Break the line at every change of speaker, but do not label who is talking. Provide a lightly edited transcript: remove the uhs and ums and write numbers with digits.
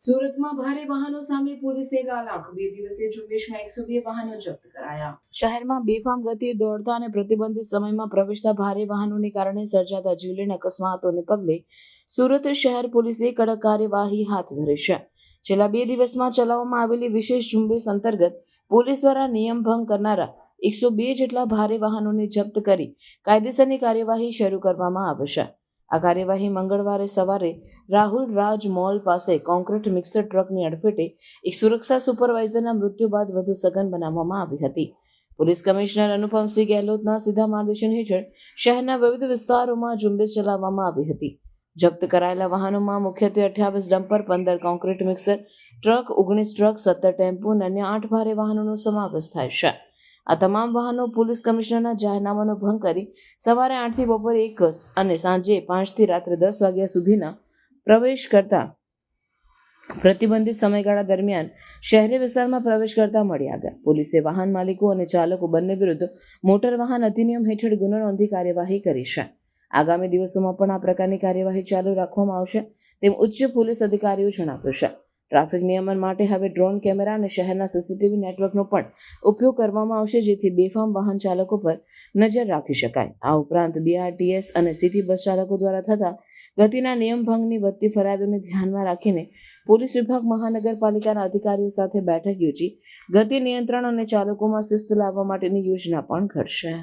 સુરતમાં ભારે વાહનો સામે પોલીસે લાલાખ 2 દિવસીય ઝુંબેશમાં 102 વાહનો જપ્ત કરાયા। શહેરમાં બેફામ ગતિએ દોડતા અને પ્રતિબંધિત સમયમાં પ્રવેશતા ભારે વાહનોને કારણે સર્જાતા જીવલેણ અકસ્માતોને પગલે સુરત શહેર પોલીસે કડક કાર્યવાહી હાથ ધરી છે। છેલ્લા 2 દિવસમાં ચલાવવામાં આવેલી વિશેષ ઝુંબેશ અંતર્ગત પોલીસ દ્વારા નિયમ ભંગ કરનારા 102 જેટલા ભારે વાહનોને જપ્ત કરી કાયદેસરની કાર્યવાહી શરૂ કરવામાં આવી છે। આ કાર્યવાહી મંગળવારે સવારે રાહુલ રાજ મોલ પાસે કોન્ક્રીટ મિક્સર ટ્રકની અડફેટે એક સુરક્ષા સુપરવાઇઝરના મૃત્યુ બાદ વધુ સઘન બનાવવામાં આવી હતી। પોલીસ કમિશનર અનુપમસિંહ ગેહલોતના સીધા માર્ગદર્શન હેઠળ શહેરના વિવિધ વિસ્તારોમાં ઝુંબેશ ચલાવવામાં આવી હતી। જપ્ત કરાયેલા વાહનોમાં મુખ્યત્વે 28 dumper, 15 concrete mixer truck, 19 truck, 17 tempo અને અન્ય 8 ભારે વાહનોનો સમાવેશ થાય છે। આ તમામ વાહનો પોલીસ કમિશનરના જાહેરનામાનો ભંગ કરી સવારે 8 થી બપોરે 1 અને સાંજે 5 થી રાત્રે 10 વાગ્યા સુધીના પ્રવેશ કરતા પ્રતિબંધિત સમયગાળા દરમિયાન શહેરી વિસ્તારમાં પ્રવેશ કરતા મળી આવ્યા। પોલીસે વાહન માલિકો અને ચાલકો બંને વિરુદ્ધ મોટર વાહન અધિનિયમ હેઠળ ગુનો નોંધી કાર્યવાહી કરી છે। આગામી દિવસોમાં પણ આ પ્રકારની કાર્યવાહી ચાલુ રાખવામાં આવશે તેમ ઉચ્ચ પોલીસ અધિકારીઓ જણાવ્યું છે। ટ્રાફિક નિયમન માટે હવે ડ્રોન કેમેરા અને શહેરના સીસીટીવી નેટવર્કનો પણ ઉપયોગ કરવામાં આવશે, જેથી બેફામ વાહન ચાલકો પર નજર રાખી શકાય। આ ઉપરાંત બીઆરટીએસ અને સિટી બસ ચાલકો દ્વારા થતા ગતિના નિયમ ભંગની વધતી ફરિયાદોને ધ્યાનમાં રાખીને પોલીસ વિભાગ મહાનગરપાલિકાના અધિકારીઓ સાથે બેઠક યોજી ગતિ નિયંત્રણ અને ચાલકોમાં શિસ્ત લાવવા માટેની યોજના પણ ઘડશે।